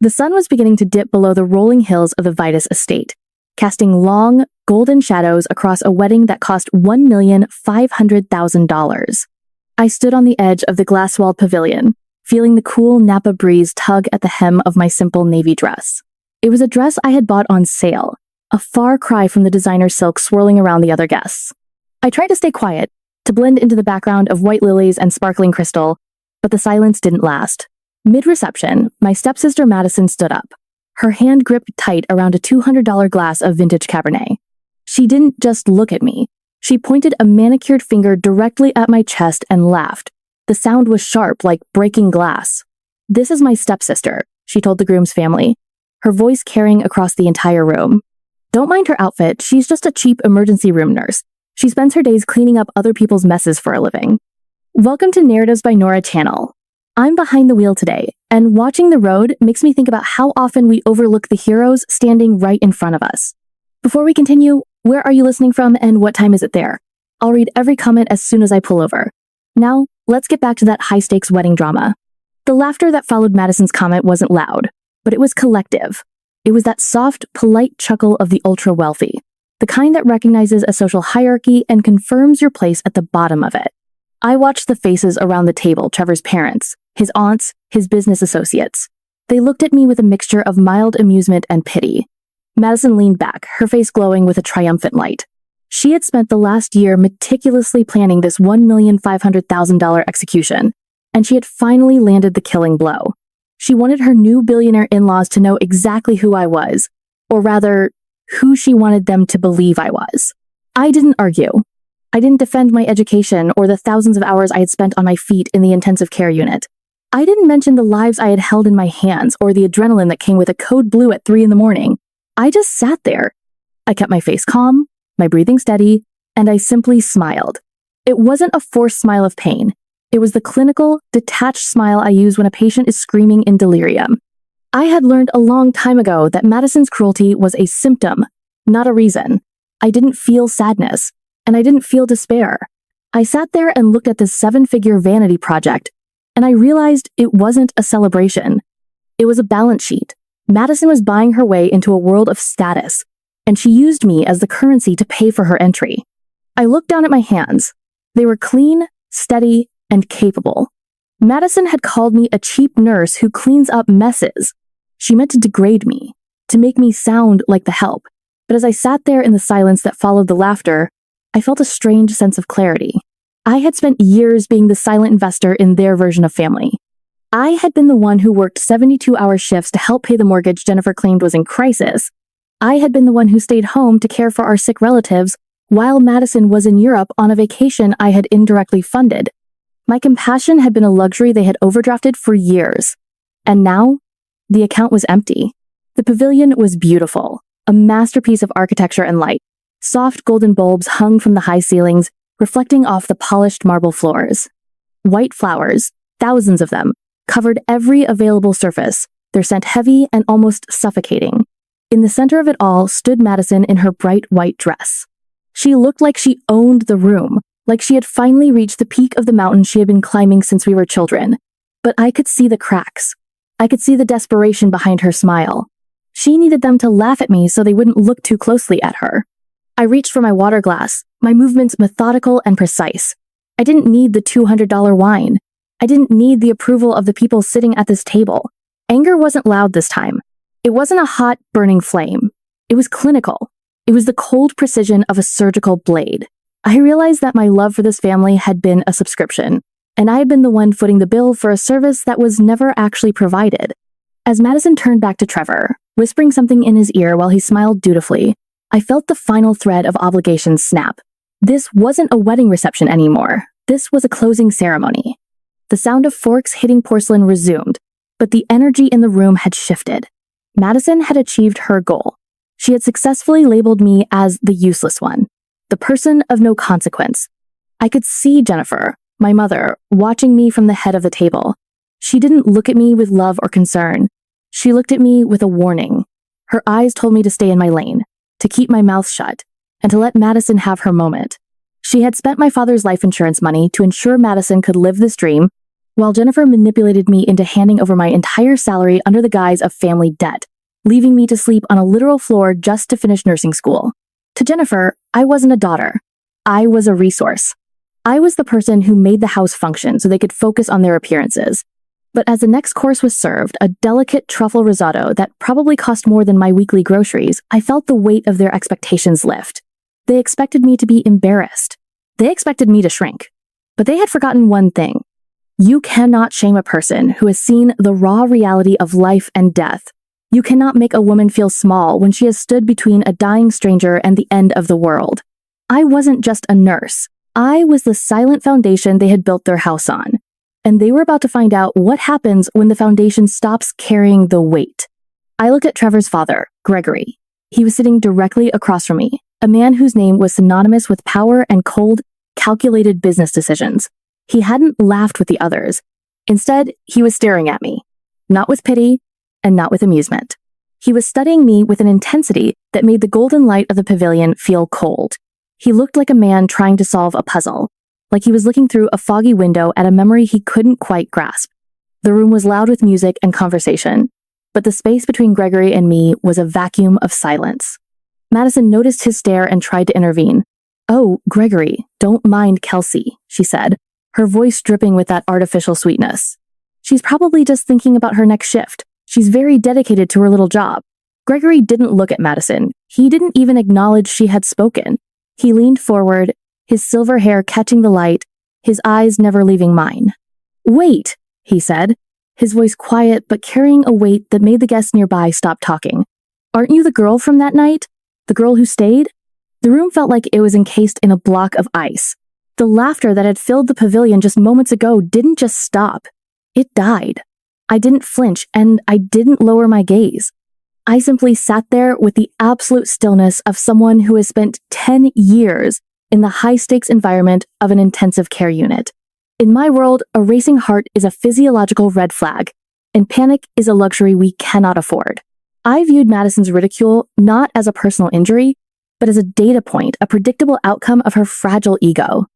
The sun was beginning to dip below the rolling hills of the Vitus estate, casting long, golden shadows across a wedding that cost $1,500,000. I stood on the edge of the glass-walled pavilion, feeling the cool Napa breeze tug at the hem of my simple navy dress. It was a dress I had bought on sale, a far cry from the designer silk swirling around the other guests. I tried to stay quiet, to blend into the background of white lilies and sparkling crystal, but the silence didn't last. Mid-reception, my stepsister Madison stood up, her hand gripped tight around a $200 glass of vintage Cabernet. She didn't just look at me. She pointed a manicured finger directly at my chest and laughed. The sound was sharp, like breaking glass. "This is my stepsister," she told the groom's family, her voice carrying across the entire room. "Don't mind her outfit, she's just a cheap emergency room nurse. She spends her days cleaning up other people's messes for a living." Welcome to Narratives by Nora channel. I'm behind the wheel today, and watching the road makes me think about how often we overlook the heroes standing right in front of us. Before we continue, where are you listening from and what time is it there? I'll read every comment as soon as I pull over. Now, let's get back to that high-stakes wedding drama. The laughter that followed Madison's comment wasn't loud, but it was collective. It was that soft, polite chuckle of the ultra-wealthy, the kind that recognizes a social hierarchy and confirms your place at the bottom of it. I watched the faces around the table, Trevor's parents, his aunts, his business associates. They looked at me with a mixture of mild amusement and pity. Madison leaned back, her face glowing with a triumphant light. She had spent the last year meticulously planning this $1,500,000 execution, and she had finally landed the killing blow. She wanted her new billionaire in-laws to know exactly who I was, or rather, who she wanted them to believe I was. I didn't argue. I didn't defend my education or the thousands of hours I had spent on my feet in the intensive care unit. I didn't mention the lives I had held in my hands or the adrenaline that came with a code blue at 3 a.m. I just sat there. I kept my face calm, my breathing steady, and I simply smiled. It wasn't a forced smile of pain. It was the clinical, detached smile I use when a patient is screaming in delirium. I had learned a long time ago that Madison's cruelty was a symptom, not a reason. I didn't feel sadness, and I didn't feel despair. I sat there and looked at this 7-figure vanity project, and I realized it wasn't a celebration. It was a balance sheet. Madison was buying her way into a world of status, and she used me as the currency to pay for her entry. I looked down at my hands. They were clean, steady, and capable. Madison had called me a cheap nurse who cleans up messes. She meant to degrade me, to make me sound like the help. But as I sat there in the silence that followed the laughter, I felt a strange sense of clarity. I had spent years being the silent investor in their version of family. I had been the one who worked 72-hour shifts to help pay the mortgage Jennifer claimed was in crisis. I had been the one who stayed home to care for our sick relatives while Madison was in Europe on a vacation I had indirectly funded. My compassion had been a luxury they had overdrafted for years. And now, the account was empty. The pavilion was beautiful, a masterpiece of architecture and light. Soft golden bulbs hung from the high ceilings, reflecting off the polished marble floors. White flowers, thousands of them, covered every available surface, their scent heavy and almost suffocating. In the center of it all stood Madison in her bright white dress. She looked like she owned the room, like she had finally reached the peak of the mountain she had been climbing since we were children. But I could see the cracks. I could see the desperation behind her smile. She needed them to laugh at me so they wouldn't look too closely at her. I reached for my water glass, my movements methodical and precise. I didn't need the $200 wine. I didn't need the approval of the people sitting at this table. Anger wasn't loud this time. It wasn't a hot, burning flame. It was clinical. It was the cold precision of a surgical blade. I realized that my love for this family had been a subscription, and I had been the one footing the bill for a service that was never actually provided. As Madison turned back to Trevor, whispering something in his ear while he smiled dutifully, I felt the final thread of obligation snap. This wasn't a wedding reception anymore. This was a closing ceremony. The sound of forks hitting porcelain resumed, but the energy in the room had shifted. Madison had achieved her goal. She had successfully labeled me as the useless one, the person of no consequence. I could see Jennifer, my mother, watching me from the head of the table. She didn't look at me with love or concern. She looked at me with a warning. Her eyes told me to stay in my lane, to keep my mouth shut, and to let Madison have her moment. She had spent my father's life insurance money to ensure Madison could live this dream, while Jennifer manipulated me into handing over my entire salary under the guise of family debt, leaving me to sleep on a literal floor just to finish nursing school. To Jennifer, I wasn't a daughter. I was a resource. I was the person who made the house function so they could focus on their appearances. But as the next course was served, a delicate truffle risotto that probably cost more than my weekly groceries, I felt the weight of their expectations lift. They expected me to be embarrassed. They expected me to shrink. But they had forgotten one thing. You cannot shame a person who has seen the raw reality of life and death. You cannot make a woman feel small when she has stood between a dying stranger and the end of the world. I wasn't just a nurse. I was the silent foundation they had built their house on. And they were about to find out what happens when the foundation stops carrying the weight. I looked at Trevor's father, Gregory. He was sitting directly across from me, a man whose name was synonymous with power and cold, calculated business decisions. He hadn't laughed with the others. Instead, he was staring at me, not with pity and not with amusement. He was studying me with an intensity that made the golden light of the pavilion feel cold. He looked like a man trying to solve a puzzle, like he was looking through a foggy window at a memory he couldn't quite grasp. The room was loud with music and conversation, but the space between Gregory and me was a vacuum of silence. Madison noticed his stare and tried to intervene. "Oh, Gregory, don't mind Kelsey," she said, her voice dripping with that artificial sweetness. "She's probably just thinking about her next shift. She's very dedicated to her little job." Gregory didn't look at Madison. He didn't even acknowledge she had spoken. He leaned forward, his silver hair catching the light, his eyes never leaving mine. "Wait," he said, his voice quiet but carrying a weight that made the guests nearby stop talking. "Aren't you the girl from that night? The girl who stayed?" The room felt like it was encased in a block of ice. The laughter that had filled the pavilion just moments ago didn't just stop. It died. I didn't flinch, and I didn't lower my gaze. I simply sat there with the absolute stillness of someone who has spent 10 years in the high-stakes environment of an intensive care unit. In my world, a racing heart is a physiological red flag, and panic is a luxury we cannot afford. I viewed Madison's ridicule not as a personal injury, but as a data point, a predictable outcome of her fragile ego.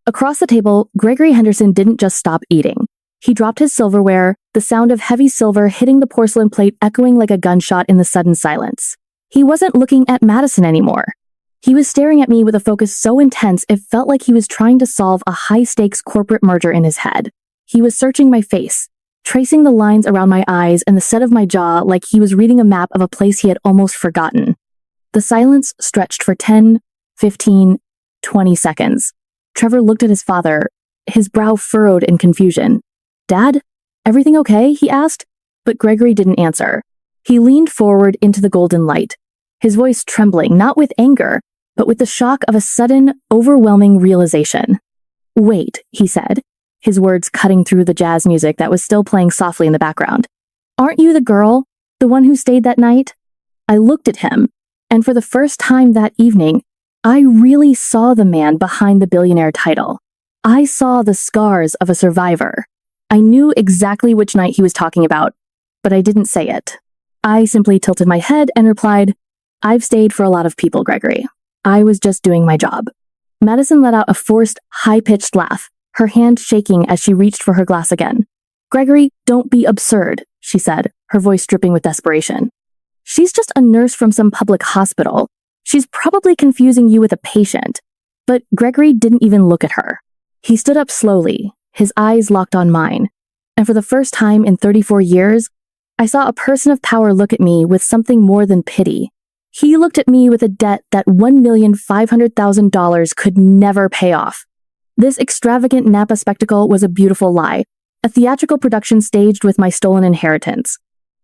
Across the table, Gregory Henderson didn't just stop eating. He dropped his silverware, the sound of heavy silver hitting the porcelain plate echoing like a gunshot in the sudden silence. He wasn't looking at Madison anymore. He was staring at me with a focus so intense it felt like he was trying to solve a high-stakes corporate merger in his head. He was searching my face, tracing the lines around my eyes and the set of my jaw like he was reading a map of a place he had almost forgotten. The silence stretched for 10, 15, 20 seconds. Trevor looked at his father, his brow furrowed in confusion. "Dad, everything okay?" he asked, but Gregory didn't answer. He leaned forward into the golden light, his voice trembling, not with anger, but with the shock of a sudden, overwhelming realization. "Wait," he said, his words cutting through the jazz music that was still playing softly in the background. "Aren't you the girl, the one who stayed that night?" I looked at him, and for the first time that evening, I really saw the man behind the billionaire title. I saw the scars of a survivor. I knew exactly which night he was talking about, but I didn't say it. I simply tilted my head and replied, "I've stayed for a lot of people, Gregory. I was just doing my job." Madison let out a forced, high-pitched laugh, her hand shaking as she reached for her glass again. "Gregory, don't be absurd," she said, her voice dripping with desperation. "She's just a nurse from some public hospital. She's probably confusing you with a patient." But Gregory didn't even look at her. He stood up slowly, his eyes locked on mine, and for the first time in 34 years, I saw a person of power look at me with something more than pity. He looked at me with a debt that $1,500,000 could never pay off. This extravagant Napa spectacle was a beautiful lie, a theatrical production staged with my stolen inheritance.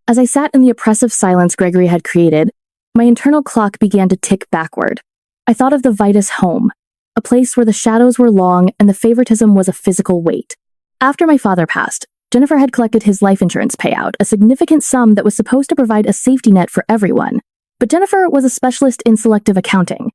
As I sat in the oppressive silence Gregory had created, my internal clock began to tick backward. I thought of the Vitus home, a place where the shadows were long and the favoritism was a physical weight. After my father passed, Jennifer had collected his life insurance payout, a significant sum that was supposed to provide a safety net for everyone. But Jennifer was a specialist in selective accounting.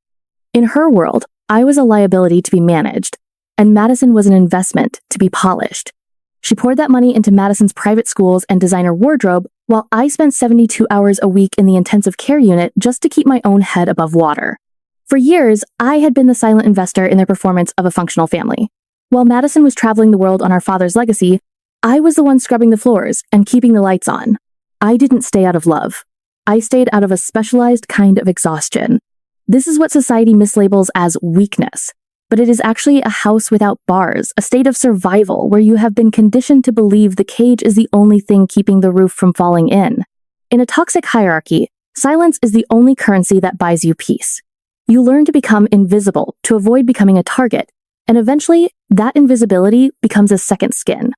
In her world, I was a liability to be managed, and Madison was an investment to be polished. She poured that money into Madison's private schools and designer wardrobe, while I spent 72 hours a week in the intensive care unit just to keep my own head above water. For years, I had been the silent investor in the performance of a functional family. While Madison was traveling the world on our father's legacy, I was the one scrubbing the floors and keeping the lights on. I didn't stay out of love. I stayed out of a specialized kind of exhaustion. This is what society mislabels as weakness, but it is actually a house without bars, a state of survival where you have been conditioned to believe the cage is the only thing keeping the roof from falling in. In a toxic hierarchy, silence is the only currency that buys you peace. You learn to become invisible to avoid becoming a target, and eventually, that invisibility becomes a second skin.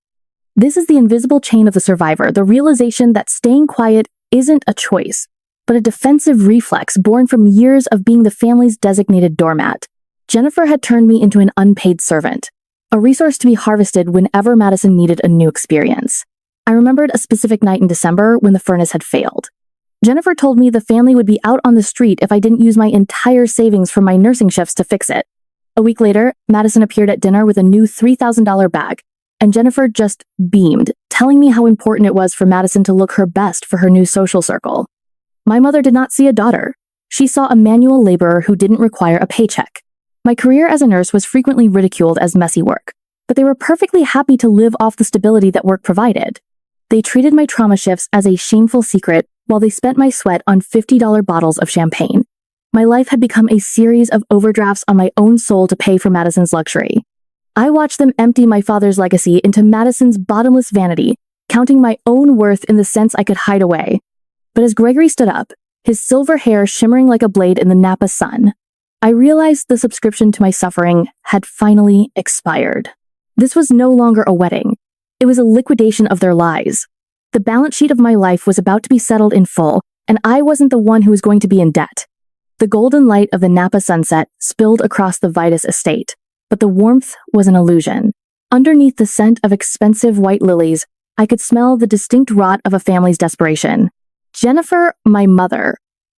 This is the invisible chain of the survivor, the realization that staying quiet isn't a choice, but a defensive reflex born from years of being the family's designated doormat. Jennifer had turned me into an unpaid servant, a resource to be harvested whenever Madison needed a new experience. I remembered a specific night in December when the furnace had failed. Jennifer told me the family would be out on the street if I didn't use my entire savings from my nursing shifts to fix it. A week later, Madison appeared at dinner with a new $3,000 bag, and Jennifer just beamed, telling me how important it was for Madison to look her best for her new social circle. My mother did not see a daughter. She saw a manual laborer who didn't require a paycheck. My career as a nurse was frequently ridiculed as messy work, but they were perfectly happy to live off the stability that work provided. They treated my trauma shifts as a shameful secret while they spent my sweat on $50 bottles of champagne. My life had become a series of overdrafts on my own soul to pay for Madison's luxury. I watched them empty my father's legacy into Madison's bottomless vanity, counting my own worth in the sense I could hide away. But as Gregory stood up, his silver hair shimmering like a blade in the Napa sun, I realized the subscription to my suffering had finally expired. This was no longer a wedding. It was a liquidation of their lies. The balance sheet of my life was about to be settled in full, and I wasn't the one who was going to be in debt. The golden light of the Napa sunset spilled across the Vitus estate, but the warmth was an illusion. Underneath the scent of expensive white lilies, I could smell the distinct rot of a family's desperation. Jennifer, my mother,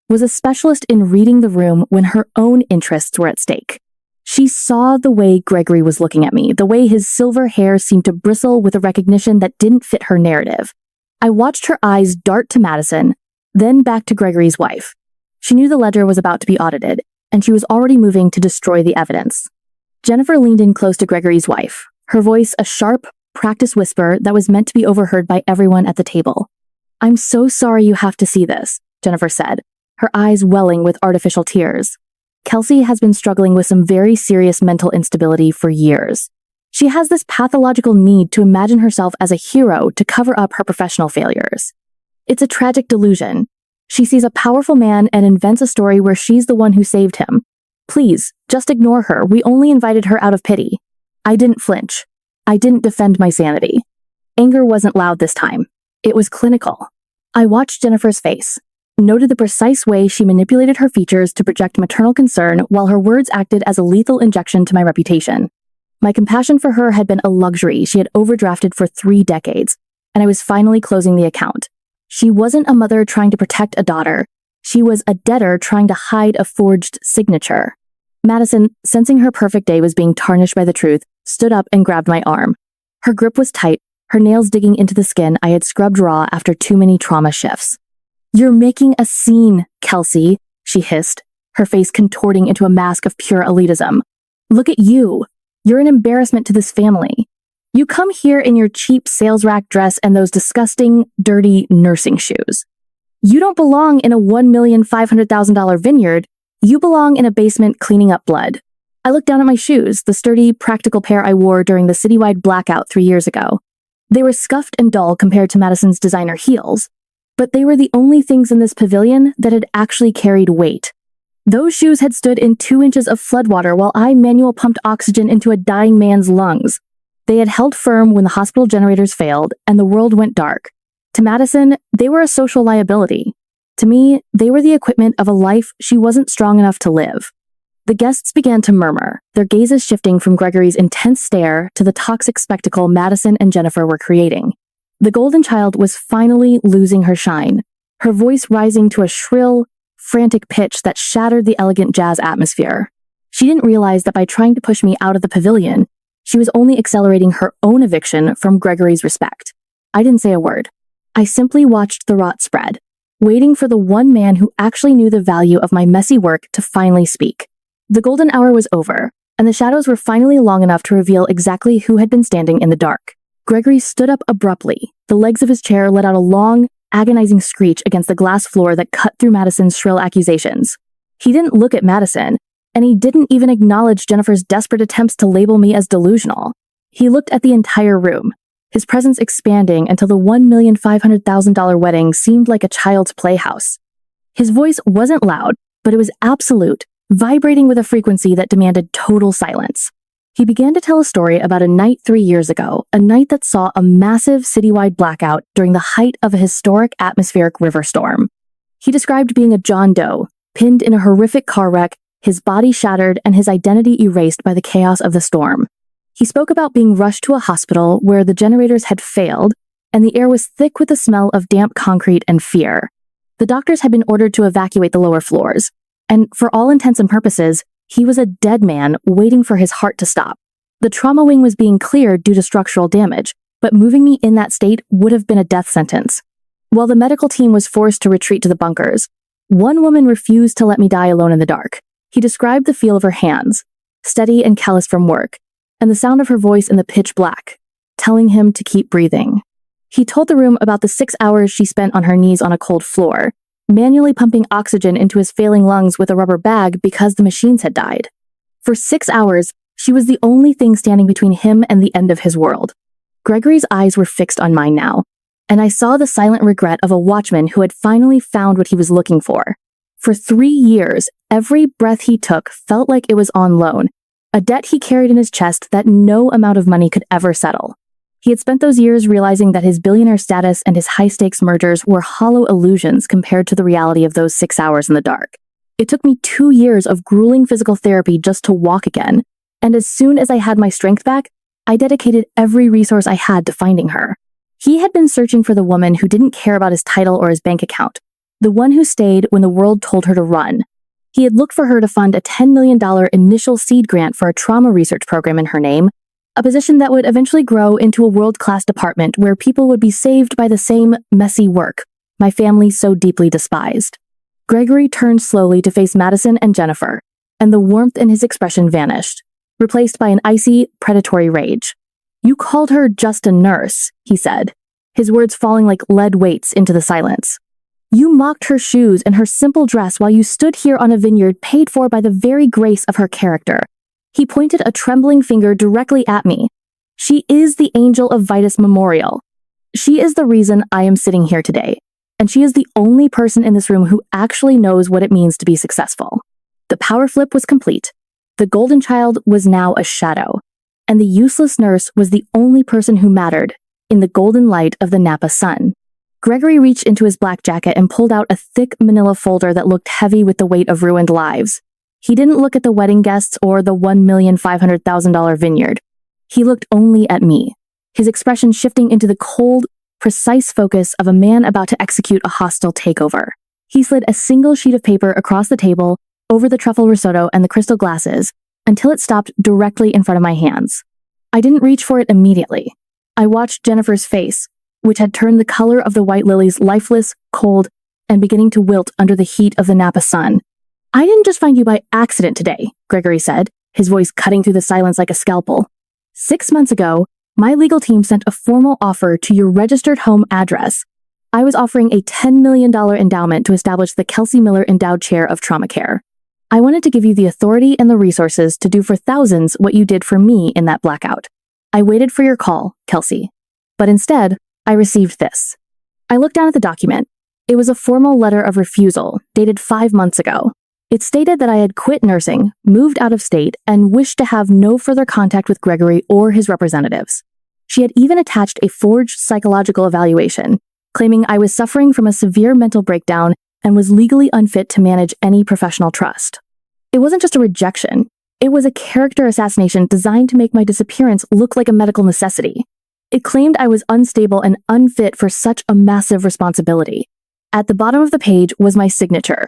was a specialist in reading the room when her own interests were at stake. She saw the way Gregory was looking at me, the way his silver hair seemed to bristle with a recognition that didn't fit her narrative. I watched her eyes dart to Madison, then back to Gregory's wife. She knew the ledger was about to be audited, and she was already moving to destroy the evidence. Jennifer leaned in close to Gregory's wife, her voice a sharp, practiced whisper that was meant to be overheard by everyone at the table. "I'm so sorry you have to see this," Jennifer said, her eyes welling with artificial tears. Kelsey has been struggling with some very serious mental instability for years. She has this pathological need to imagine herself as a hero to cover up her professional failures. It's a tragic delusion. She sees a powerful man and invents a story where she's the one who saved him. Please, just ignore her. We only invited her out of pity. I didn't flinch. I didn't defend my sanity. Anger wasn't loud this time. It was clinical. I watched Jennifer's face, noted the precise way she manipulated her features to project maternal concern while her words acted as a lethal injection to my reputation. My compassion for her had been a luxury she had overdrafted for 3 decades, and I was finally closing the account. She wasn't a mother trying to protect a daughter. She was a debtor trying to hide a forged signature. Madison, sensing her perfect day was being tarnished by the truth, stood up and grabbed my arm. Her grip was tight, her nails digging into the skin I had scrubbed raw after too many trauma shifts. "You're making a scene, Kelsey," she hissed, her face contorting into a mask of pure elitism. "Look at you. You're an embarrassment to this family. You come here in your cheap sales rack dress and those disgusting, dirty nursing shoes. You don't belong in a $1,500,000 vineyard. You belong in a basement cleaning up blood." I looked down at my shoes, the sturdy, practical pair I wore during the citywide blackout 3 years ago. They were scuffed and dull compared to Madison's designer heels, but they were the only things in this pavilion that had actually carried weight. Those shoes had stood in 2 inches of floodwater while I manual pumped oxygen into a dying man's lungs. They had held firm when the hospital generators failed and the world went dark. To Madison, they were a social liability. To me, they were the equipment of a life she wasn't strong enough to live. The guests began to murmur, their gazes shifting from Gregory's intense stare to the toxic spectacle Madison and Jennifer were creating. The golden child was finally losing her shine, her voice rising to a shrill, frantic pitch that shattered the elegant jazz atmosphere. She didn't realize that by trying to push me out of the pavilion, she was only accelerating her own eviction from Gregory's respect. I didn't say a word. I simply watched the rot spread, waiting for the one man who actually knew the value of my messy work to finally speak. The golden hour was over, and the shadows were finally long enough to reveal exactly who had been standing in the dark. Gregory stood up abruptly. The legs of his chair let out a long, agonizing screech against the glass floor that cut through Madison's shrill accusations. He didn't look at Madison, and he didn't even acknowledge Jennifer's desperate attempts to label me as delusional. He looked at the entire room, his presence expanding until the $1,500,000 wedding seemed like a child's playhouse. His voice wasn't loud, but it was absolute, vibrating with a frequency that demanded total silence. He began to tell a story about a night 3 years ago, a night that saw a massive citywide blackout during the height of a historic atmospheric river storm. He described being a John Doe, pinned in a horrific car wreck, his body shattered and his identity erased by the chaos of the storm. He spoke about being rushed to a hospital where the generators had failed and the air was thick with the smell of damp concrete and fear. The doctors had been ordered to evacuate the lower floors, and for all intents and purposes, he was a dead man waiting for his heart to stop. The trauma wing was being cleared due to structural damage, but moving me in that state would have been a death sentence. While the medical team was forced to retreat to the bunkers, one woman refused to let me die alone in the dark. He described the feel of her hands, steady and callous from work, and the sound of her voice in the pitch black, telling him to keep breathing. He told the room about the 6 hours she spent on her knees on a cold floor, manually pumping oxygen into his failing lungs with a rubber bag because the machines had died. For 6 hours, she was the only thing standing between him and the end of his world. Gregory's eyes were fixed on mine now, and I saw the silent regret of a watchman who had finally found what he was looking for. For 3 years, every breath he took felt like it was on loan, a debt he carried in his chest that no amount of money could ever settle. He had spent those years realizing that his billionaire status and his high-stakes mergers were hollow illusions compared to the reality of those 6 hours in the dark. It took me 2 years of grueling physical therapy just to walk again, and as soon as I had my strength back, I dedicated every resource I had to finding her. He had been searching for the woman who didn't care about his title or his bank account, the one who stayed when the world told her to run. He had looked for her to fund a $10 million initial seed grant for a trauma research program in her name, a position that would eventually grow into a world-class department where people would be saved by the same messy work my family so deeply despised. Gregory turned slowly to face Madison and Jennifer, and the warmth in his expression vanished, replaced by an icy, predatory rage. "You called her just a nurse," he said, his words falling like lead weights into the silence. "You mocked her shoes and her simple dress while you stood here on a vineyard paid for by the very grace of her character." He pointed a trembling finger directly at me. "She is the angel of Vitus Memorial. She is the reason I am sitting here today, and she is the only person in this room who actually knows what it means to be successful." The power flip was complete. The golden child was now a shadow, and the useless nurse was the only person who mattered in the golden light of the Napa sun. Gregory reached into his black jacket and pulled out a thick manila folder that looked heavy with the weight of ruined lives. He didn't look at the wedding guests or the $1,500,000 vineyard. He looked only at me, his expression shifting into the cold, precise focus of a man about to execute a hostile takeover. He slid a single sheet of paper across the table, over the truffle risotto and the crystal glasses, until it stopped directly in front of my hands. I didn't reach for it immediately. I watched Jennifer's face, which had turned the color of the white lilies lifeless, cold, and beginning to wilt under the heat of the Napa sun. "I didn't just find you by accident today," Gregory said, his voice cutting through the silence like a scalpel. 6 months ago, my legal team sent a formal offer to your registered home address. I was offering a $10 million endowment to establish the Kelsey Miller Endowed Chair of Trauma Care. I wanted to give you the authority and the resources to do for thousands what you did for me in that blackout. I waited for your call, Kelsey. But instead, I received this. I looked down at the document. It was a formal letter of refusal, dated 5 months ago. It stated that I had quit nursing, moved out of state, and wished to have no further contact with Gregory or his representatives. She had even attached a forged psychological evaluation, claiming I was suffering from a severe mental breakdown and was legally unfit to manage any professional trust. It wasn't just a rejection. It was a character assassination designed to make my disappearance look like a medical necessity. It claimed I was unstable and unfit for such a massive responsibility. At the bottom of the page was my signature.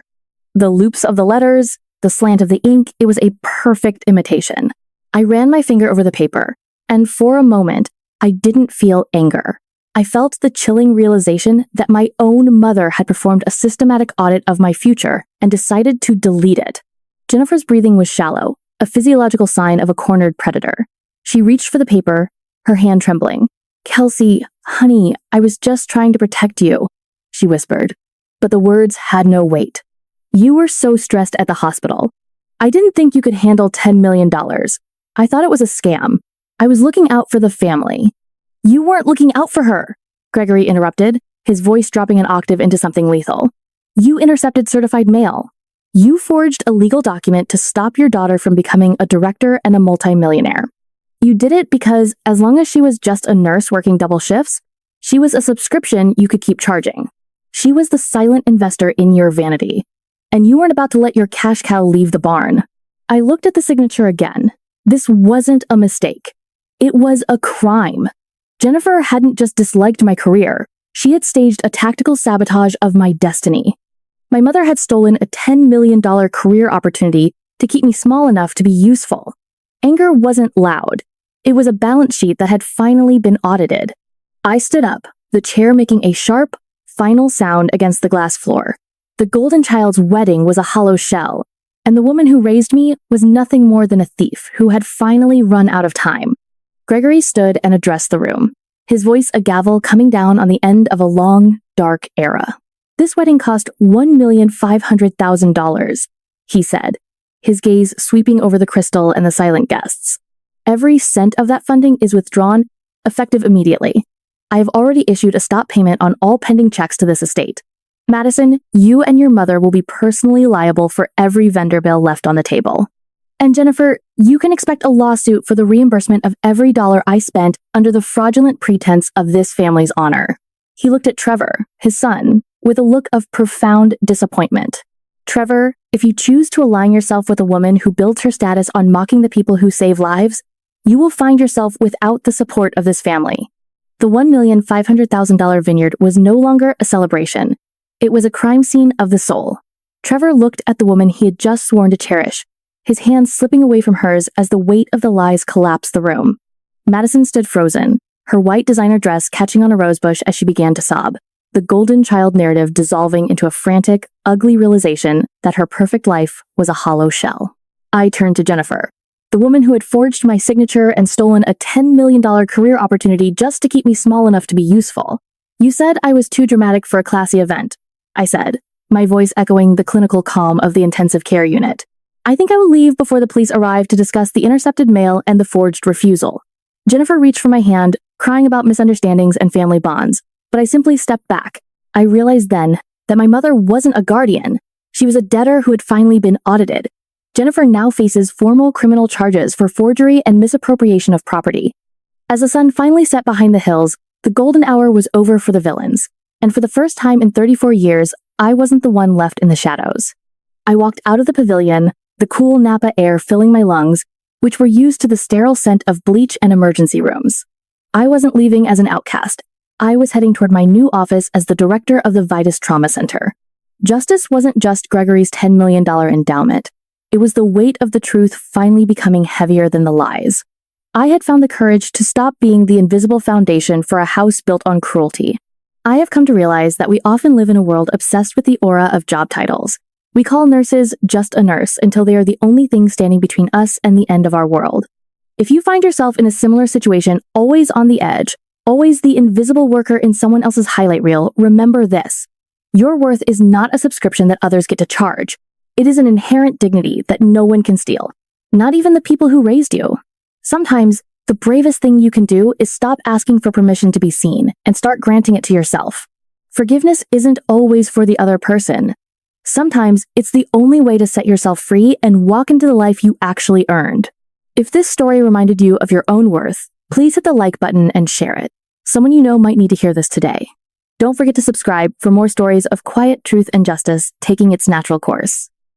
The loops of the letters, the slant of the ink, it was a perfect imitation. I ran my finger over the paper, and for a moment, I didn't feel anger. I felt the chilling realization that my own mother had performed a systematic audit of my future and decided to delete it. Jennifer's breathing was shallow, a physiological sign of a cornered predator. She reached for the paper, her hand trembling. "Kelsey, honey, I was just trying to protect you," she whispered. But the words had no weight. "You were so stressed at the hospital. I didn't think you could handle $10 million. I thought it was a scam. I was looking out for the family." "You weren't looking out for her," Gregory interrupted, his voice dropping an octave into something lethal. "You intercepted certified mail. You forged a legal document to stop your daughter from becoming a director and a multimillionaire. You did it because as long as she was just a nurse working double shifts, she was a subscription you could keep charging. She was the silent investor in your vanity. And you weren't about to let your cash cow leave the barn." I looked at the signature again. This wasn't a mistake. It was a crime. Jennifer hadn't just disliked my career. She had staged a tactical sabotage of my destiny. My mother had stolen a $10 million career opportunity to keep me small enough to be useful. Anger wasn't loud. It was a balance sheet that had finally been audited. I stood up, the chair making a sharp, final sound against the glass floor. The golden child's wedding was a hollow shell, and the woman who raised me was nothing more than a thief who had finally run out of time. Gregory stood and addressed the room, his voice a gavel coming down on the end of a long, dark era. "This wedding cost $1,500,000, he said, his gaze sweeping over the crystal and the silent guests. "Every cent of that funding is withdrawn, effective immediately. I have already issued a stop payment on all pending checks to this estate. Madison, you and your mother will be personally liable for every vendor bill left on the table. And Jennifer, you can expect a lawsuit for the reimbursement of every dollar I spent under the fraudulent pretense of this family's honor." He looked at Trevor, his son, with a look of profound disappointment. "Trevor, if you choose to align yourself with a woman who builds her status on mocking the people who save lives, you will find yourself without the support of this family." The $1,500,000 vineyard was no longer a celebration. It was a crime scene of the soul. Trevor looked at the woman he had just sworn to cherish, his hands slipping away from hers as the weight of the lies collapsed the room. Madison stood frozen, her white designer dress catching on a rosebush as she began to sob, the golden child narrative dissolving into a frantic, ugly realization that her perfect life was a hollow shell. I turned to Jennifer, the woman who had forged my signature and stolen a $10 million career opportunity just to keep me small enough to be useful. "You said I was too dramatic for a classy event," I said, my voice echoing the clinical calm of the intensive care unit. "I think I will leave before the police arrive to discuss the intercepted mail and the forged refusal." Jennifer reached for my hand, crying about misunderstandings and family bonds, but I simply stepped back. I realized then that my mother wasn't a guardian. She was a debtor who had finally been audited. Jennifer now faces formal criminal charges for forgery and misappropriation of property. As the sun finally set behind the hills, the golden hour was over for the villains, and for the first time in 34 years, I wasn't the one left in the shadows. I walked out of the pavilion, the cool Napa air filling my lungs, which were used to the sterile scent of bleach and emergency rooms. I wasn't leaving as an outcast. I was heading toward my new office as the director of the Vitus Trauma Center. Justice wasn't just Gregory's $10 million endowment. It was the weight of the truth finally becoming heavier than the lies. I had found the courage to stop being the invisible foundation for a house built on cruelty. I have come to realize that we often live in a world obsessed with the aura of job titles. We call nurses just a nurse until they are the only thing standing between us and the end of our world. If you find yourself in a similar situation, always on the edge, always the invisible worker in someone else's highlight reel, remember this. Your worth is not a subscription that others get to charge. It is an inherent dignity that no one can steal, not even the people who raised you. Sometimes, the bravest thing you can do is stop asking for permission to be seen and start granting it to yourself. Forgiveness isn't always for the other person. Sometimes, it's the only way to set yourself free and walk into the life you actually earned. If this story reminded you of your own worth, please hit the like button and share it. Someone you know might need to hear this today. Don't forget to subscribe for more stories of quiet truth and justice taking its natural course.